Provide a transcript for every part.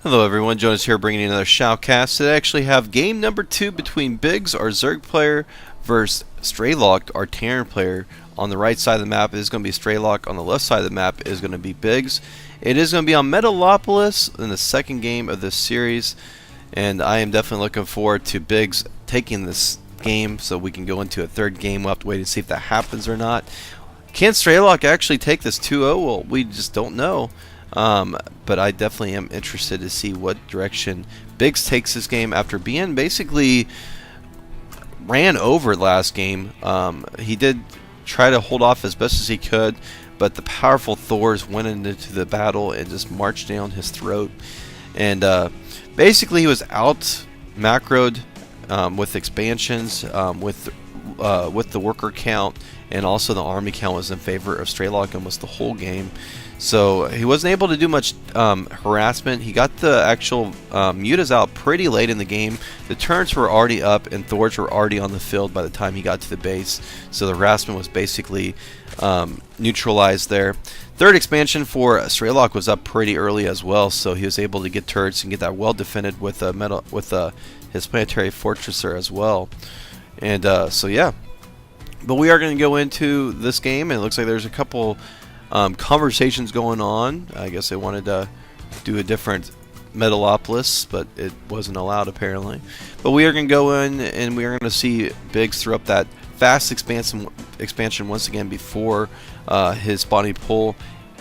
Hello everyone, Jonas here bringing you another shoutcast. Today I actually have game number 2 between Biggs, our Zerg player, versus Strelok, our Terran player. On the right side of the map is going to be Strelok, on the left side of the map is going to be Biggs. It is going to be on Metalopolis in the second game of this series, and I am definitely looking forward to Biggs taking this game so we can go into a third game. We'll have to wait and see if that happens or not. Can Strelok actually take this 2-0? Well, we just don't know. But I definitely am interested to see what direction Biggs takes this game after being basically ran over last game. He did try to hold off as best as he could, but the powerful Thors went into the battle and just marched down his throat. And basically he was out macroed with expansions, with the worker count, and also the army count was in favor of Strelok almost the whole game. So he wasn't able to do much harassment. He got the actual mutas out pretty late in the game. The turrets were already up and Thors were already on the field by the time he got to the base. So the harassment was basically neutralized there. Third expansion for Strelok was up pretty early as well, so he was able to get turrets and get that well defended with his planetary fortresser as well. And so yeah. But we are going to go into this game, and it looks like there's a couple conversations going on. I guess they wanted to do a different Metalopolis, but it wasn't allowed apparently. But we are going to go in, and we are going to see Biggs throw up that fast expansion once again before his spawning pull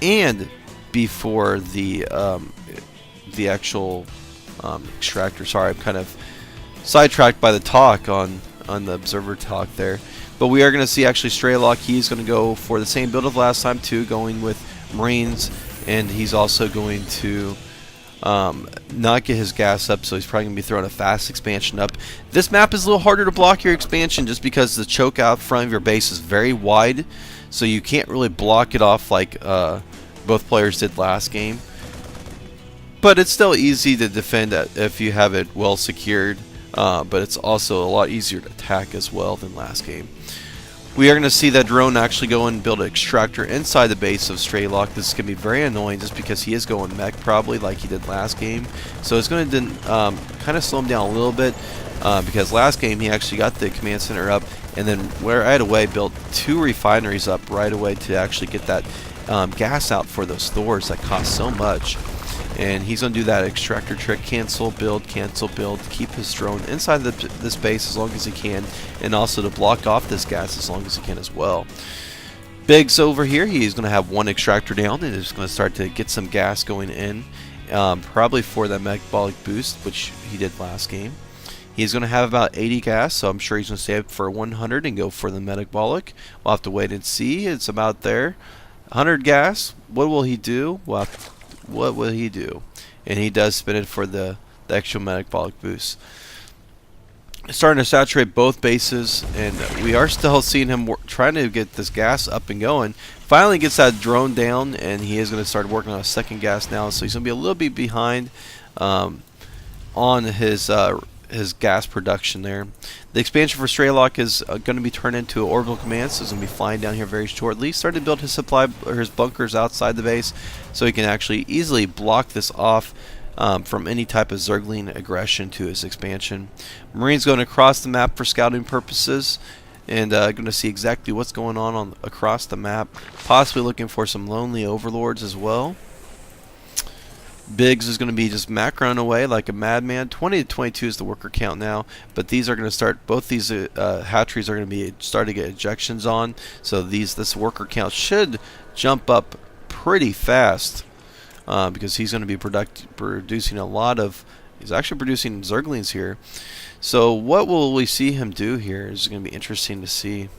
and before the actual extractor. Sorry, I'm kind of sidetracked by the talk on the observer talk there. But we are going to see actually Strelok. He's going to go for the same build of last time too, going with Marines, and he's also going to not get his gas up, so he's probably going to be throwing a fast expansion up. This map is a little harder to block your expansion just because the choke out front of your base is very wide, so you can't really block it off like both players did last game. But it's still easy to defend if you have it well secured. But it's also a lot easier to attack as well than last game. We are going to see that drone actually go and build an extractor inside the base of Strelok. This is going to be very annoying just because he is going mech probably like he did last game. So it's going to kind of slow him down a little bit because last game he actually got the command center up and then right away built 2 refineries up right away to actually get that gas out for those Thors that cost so much. And he's going to do that extractor trick, cancel, build, keep his drone inside this base as long as he can, and also to block off this gas as long as he can as well. Biggs over here, he's going to have 1 extractor down and is going to start to get some gas going in, probably for that metabolic boost, which he did last game. He's going to have about 80 gas, so I'm sure he's going to save for 100 and go for the metabolic. We'll have to wait and see. It's about there. 100 gas. What will he do? Well, what will he do? And he does spin it for the actual metabolic boost. Starting to saturate both bases, and we are still seeing him trying to get this gas up and going. Finally gets that drone down, and he is going to start working on a second gas now, so he's going to be a little bit behind on his gas production there. The expansion for Strelok is going to be turned into an orbital command, so he's going to be flying down here very shortly. Started to build his supply or his bunkers outside the base, so he can actually easily block this off from any type of Zergling aggression to his expansion. Marines going across the map for scouting purposes, and going to see exactly what's going on across the map. Possibly looking for some lonely overlords as well. Biggs is going to be just macroing away like a madman. 20 to 22 is the worker count now, but these are going to start. Both these hatcheries are going to be starting to get ejections on, so this worker count should jump up pretty fast because he's going to be producing a lot of. He's actually producing Zerglings here. So what will we see him do here? Is going to be interesting to see.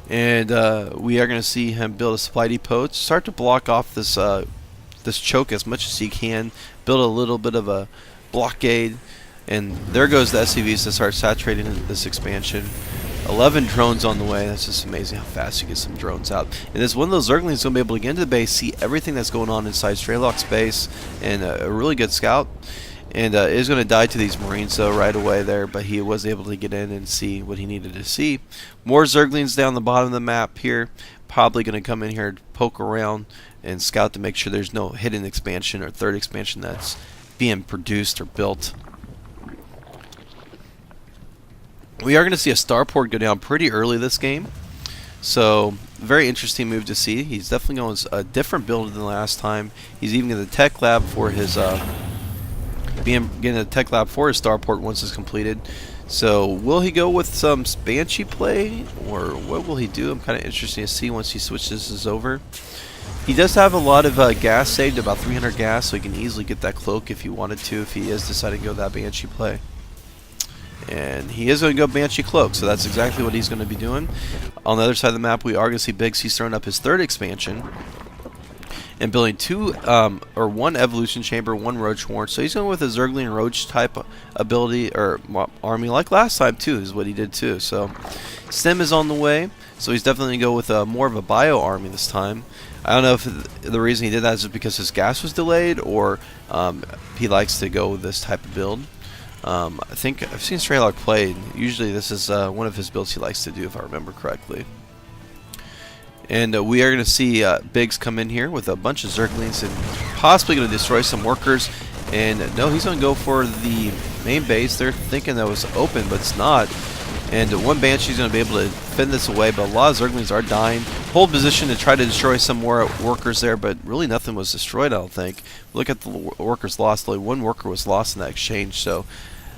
And we are going to see him build a supply depot, start to block off this this choke as much as he can, build a little bit of a blockade, and there goes the SCVs to start saturating this expansion. 11 drones on the way. That's just amazing how fast you get some drones out. And this one of those Zerglings is going to be able to get into the base, see everything that's going on inside Strelok's base, and a really good scout. And is going to die to these Marines though right away there, but he was able to get in and see what he needed to see. More Zerglings down the bottom of the map here, probably going to come in here, poke around, and scout to make sure there's no hidden expansion or third expansion that's being produced or built. We are going to see a starport go down pretty early this game, so very interesting move to see. He's definitely going a different build than last time. He's even getting the tech lab for his getting a tech lab for his starport once it's completed. So will he go with some Banshee play, or what will he do? I'm kind of interested to see once he switches this over. He does have a lot of gas saved, about 300 gas, so he can easily get that cloak if he wanted to, if he is deciding to go that Banshee play. And he is going to go Banshee Cloak, so that's exactly what he's going to be doing. On the other side of the map, we are going to see Biggs. He's throwing up his third expansion and building one evolution chamber, one roach horn. So he's going with a Zergling roach type ability or army, like last time too, is what he did too. So Stem is on the way, so he's definitely going to go with more of a bio army this time. I don't know if the reason he did that is because his gas was delayed, or he likes to go with this type of build. I think I've seen StrayLok play. Usually this is one of his builds he likes to do, if I remember correctly. And we are going to see Biggs come in here with a bunch of Zerglings and possibly going to destroy some workers. And no, he's going to go for the main base. They're thinking that was open, but it's not. And one Banshee's going to be able to fend this away, but a lot of Zerglings are dying. Hold position to try to destroy some more workers there, but really nothing was destroyed, I don't think. Look at the workers lost. Only one worker was lost in that exchange, so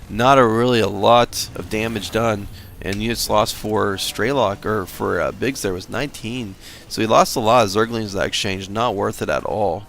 not really a lot of damage done. And units lost for StrayLok, or for Biggs, there was 19. So he lost a lot of Zerglings in that exchange. Not worth it at all.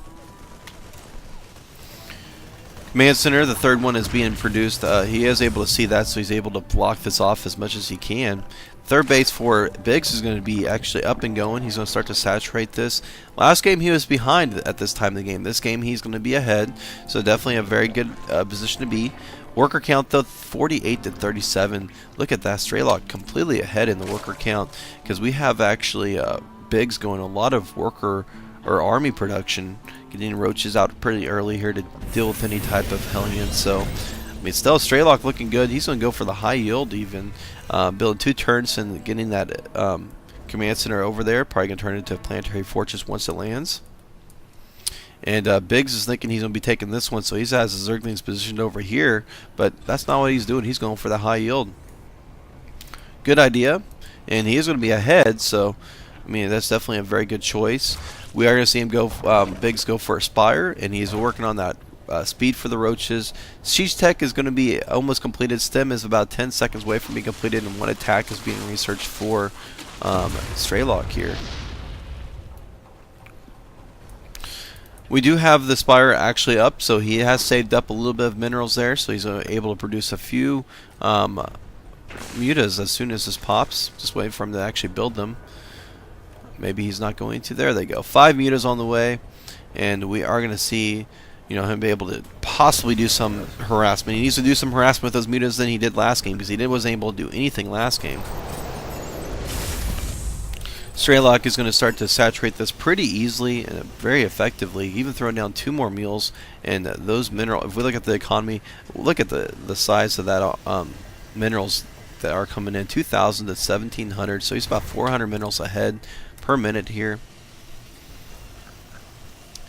Command Center, the third one is being produced. He is able to see that, so he's able to block this off as much as he can. Third base for Biggs is going to be actually up and going. He's going to start to saturate this. Last game he was behind at this time of the game. This game he's going to be ahead, so definitely a very good position to be. Worker count though 48 to 37. Look at that, StrayLok completely ahead in the worker count, because we have actually Biggs going a lot of worker or army production, getting roaches out pretty early here to deal with any type of Hellions. So I mean, still StrayLok looking good. He's going to go for the high yield even, building 2 turns and getting that command center over there. Probably going to turn it into a planetary fortress once it lands. And Biggs is thinking he's going to be taking this one, so he has his Zerglings positioned over here, but that's not what he's doing. He's going for the high yield. Good idea, and he is going to be ahead, so I mean, that's definitely a very good choice. We are going to see him go, Biggs go for a Spire, and he's working on that speed for the roaches. Siege Tech is going to be almost completed. Stem is about 10 seconds away from being completed, and one attack is being researched for StrayLok here. We do have the Spire actually up, so he has saved up a little bit of minerals there, so he's able to produce a few mutas as soon as this pops. Just waiting for him to actually build them. Maybe he's not going to. There they go. 5 mutas on the way, and we are going to see, you know, him be able to possibly do some harassment. He needs to do some harassment with those mutas than he did last game, because he wasn't able to do anything last game. StrayLok is going to start to saturate this pretty easily and very effectively, even throwing down 2 more mules. And those minerals, if we look at the economy, look at the size of that minerals that are coming in, 2,000 to 1,700. So he's about 400 minerals ahead per minute here.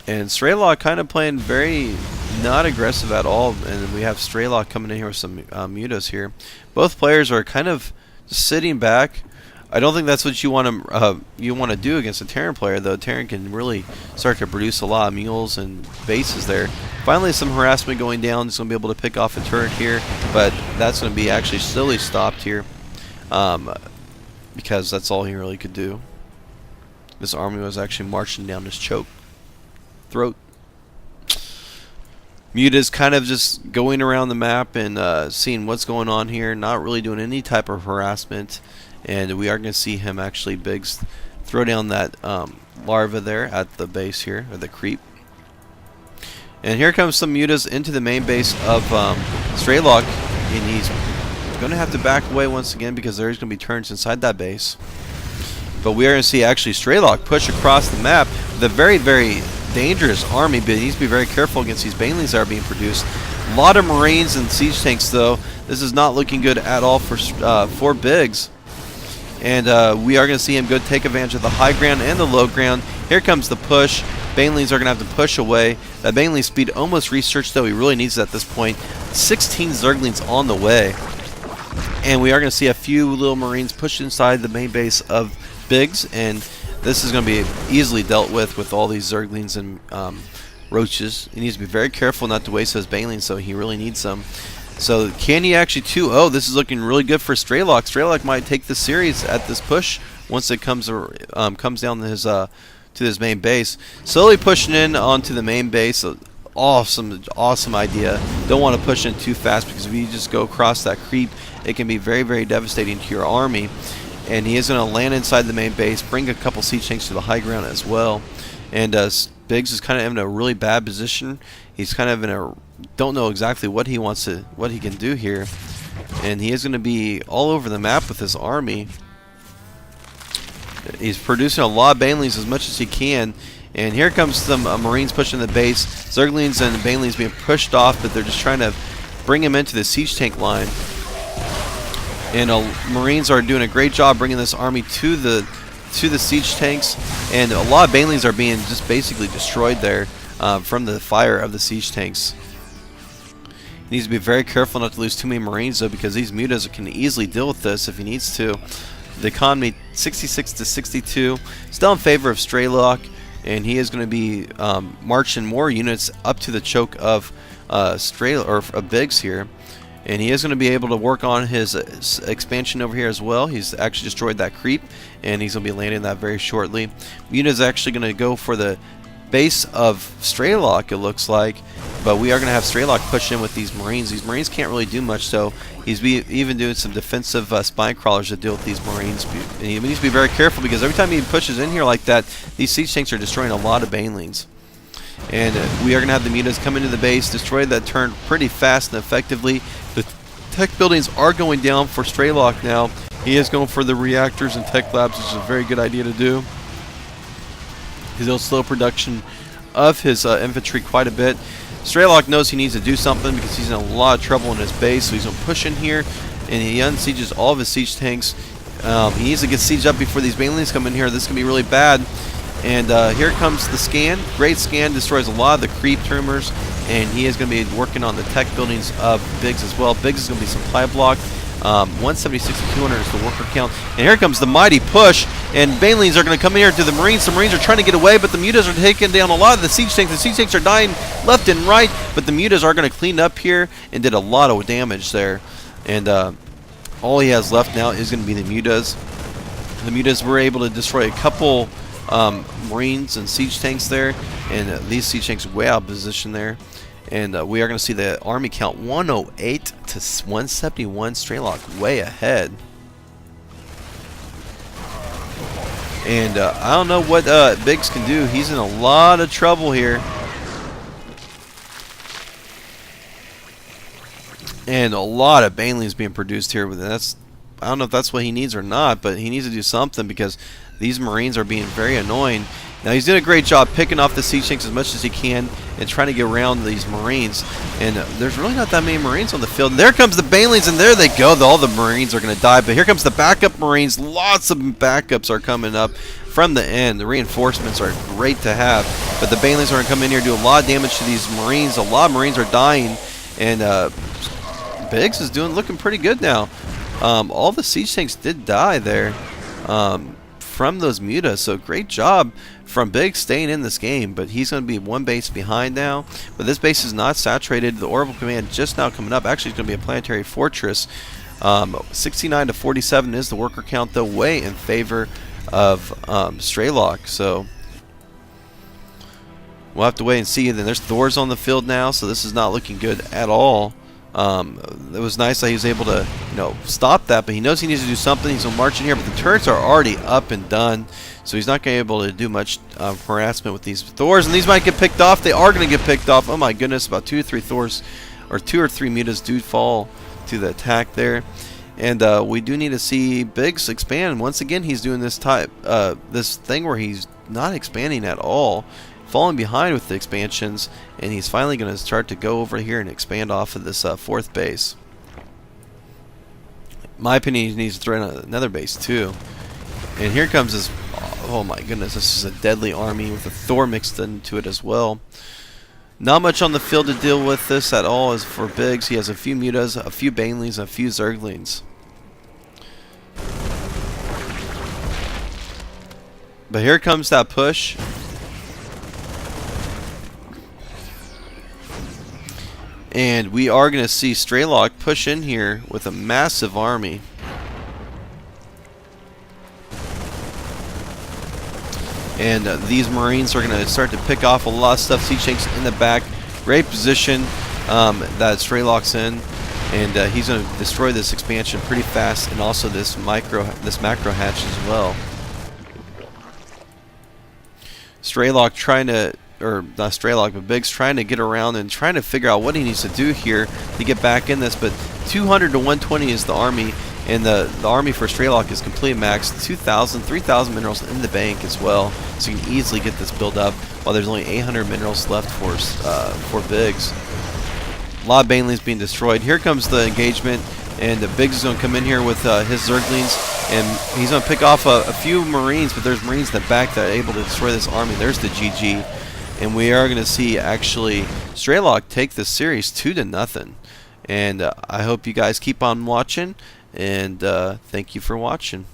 And StrayLok kind of playing very not aggressive at all. And we have StrayLok coming in here with some mutas here. Both players are kind of just sitting back. I don't think that's what you want to do against a Terran player, though. Terran can really start to produce a lot of mules and bases there. Finally, some harassment going down. He's going to be able to pick off a turret here, but that's going to be actually slowly stopped here, because that's all he really could do. This army was actually marching down his throat. Muta's kind of just going around the map and seeing what's going on here, not really doing any type of harassment. And we are going to see him actually, Biggs, throw down that larva there at the base here, or the creep. And here comes some mutas into the main base of StrayLok, and he's going to have to back away once again because there's going to be turns inside that base. But we are going to see actually StrayLok push across the map with a very, very dangerous army, but he needs to be very careful against these banelings that are being produced. A lot of Marines and siege tanks, though. This is not looking good at all for Biggs. And we are going to see him go take advantage of the high ground and the low ground. Here comes the push. Banelings are going to have to push away. That Baneling speed almost researched, though he really needs it at this point. 16 Zerglings on the way. And we are going to see a few little Marines push inside the main base of Biggs, and this is going to be easily dealt with all these Zerglings and Roaches. He needs to be very careful not to waste those Banelings, so he really needs some. So can he actually 2-0? This is looking really good for Strelok. Strelok might take the series at this push once it comes down to his main base. Slowly pushing in onto the main base. Awesome idea. Don't want to push in too fast, because if you just go across that creep, it can be very, very devastating to your army. And he is going to land inside the main base, bring a couple siege tanks to the high ground as well. And Biggs is kind of in a really bad position. He's kind of in a don't know exactly what he can do here, and he is going to be all over the map with his army. He's producing a lot of Banelings as much as he can, and here comes some Marines pushing the base. Zerglings and Banelings being pushed off, but they're just trying to bring him into the siege tank line. And Marines are doing a great job bringing this army to the siege tanks, and a lot of Banelings are being just basically destroyed there from the fire of the siege tanks. He needs to be very careful not to lose too many Marines, though, because these mutas can easily deal with this if he needs to. The economy 66 to 62, still in favor of Strelok, and he is going to be marching more units up to the choke of Biggs here. And he is going to be able to work on his expansion over here as well. He's actually destroyed that creep, and he's going to be landing that very shortly. Muta is actually going to go for the base of Strelok, it looks like, but we are going to have Strelok push in with these Marines. These Marines can't really do much, so he's even doing some defensive spine crawlers to deal with these Marines. And he needs to be very careful, because every time he pushes in here like that, these siege tanks are destroying a lot of Banelings. And we are going to have the mutas come into the base, destroy that turn pretty fast and effectively. The tech buildings are going down for Strelok now. He is going for the reactors and tech labs, which is a very good idea to do. He'll slow production of his infantry quite a bit. Strelok knows he needs to do something, because he's in a lot of trouble in his base, so he's going to push in here, and he unsieges all of his siege tanks. He needs to get sieged up before these Banelings come in here. This is going to be really bad. And here comes the scan. Great scan, destroys a lot of the creep tumors, and he is going to be working on the tech buildings of Biggs as well. Biggs is going to be supply block. 176 to 200 is the worker count. And here comes the mighty push, and Banelings are going to come in here to the Marines. The Marines are trying to get away, but the mutas are taking down a lot of the siege tanks. The siege tanks are dying left and right, but the mutas are going to clean up here and did a lot of damage there. And all he has left now is going to be the mutas. The mutas were able to destroy a couple Marines and siege tanks there, and these siege tanks are way out of position there. And we are going to see the army count 108 to 171. Strelok way ahead. And I don't know what Biggs can do. He's in a lot of trouble here. And a lot of Banelings being produced here. I don't know if that's what he needs or not, but he needs to do something, because these Marines are being very annoying. Now, he's doing a great job picking off the siege tanks as much as he can and trying to get around these Marines. And there's really not that many Marines on the field. And there comes the Banelings, and there they go. All the Marines are going to die. But here comes the backup Marines. Lots of backups are coming up from the end. The reinforcements are great to have. But the Banelings are going to come in here and do a lot of damage to these Marines. A lot of Marines are dying. And Biggs is looking pretty good now. All the siege tanks did die there from those mutas, so great job from Biggs staying in this game. But he's going to be one base behind now, but this base is not saturated. The orbital command just now coming up. Actually, it's going to be a planetary fortress. 69 to 47 is the worker count, though, way in favor of Strelok. So we'll have to wait and see. Then there's Thors on the field now, so this is not looking good at all. It was nice that he was able to, stop that, but he knows he needs to do something. He's going to march in here, but the turrets are already up and done, so he's not going to be able to do much harassment with these Thors, and these might get picked off. They are going to get picked off. Oh my goodness, about 2 or 3 Thors, or 2 or 3 mutas do fall to the attack there. And we do need to see Biggs expand. Once again, he's doing this thing where he's not expanding at all, falling behind with the expansions, and he's finally going to start to go over here and expand off of this 4th base. In my opinion, he needs to throw in another base too. And here comes this Oh my goodness, this is a deadly army with a Thor mixed into it as well. Not much on the field to deal with this at all as for Biggs. He has a few Mutas, a few Banelings, and a few Zerglings. But here comes that push. And we are going to see Strelok push in here with a massive army. And these Marines are going to start to pick off a lot of stuff. Sea-Shanks in the back. Great position that Strelok's in. And he's going to destroy this expansion pretty fast. And also this macro hatch as well. Strelok trying to, or not Strelok, but Biggs trying to get around and trying to figure out what he needs to do here to get back in this. But 200 to 120 is the army, and the army for Strelok is completely maxed. 2,000, 3,000 minerals in the bank as well, so you can easily get this build up. While there's only 800 minerals left for Biggs. A lot of Banelings being destroyed. Here comes the engagement, and Biggs is going to come in here with his Zerglings. And he's going to pick off a few Marines, but there's Marines in the back that are able to destroy this army. There's the GG. And we are going to see, actually, Strelok take this series 2-0. And I hope you guys keep on watching. And thank you for watching.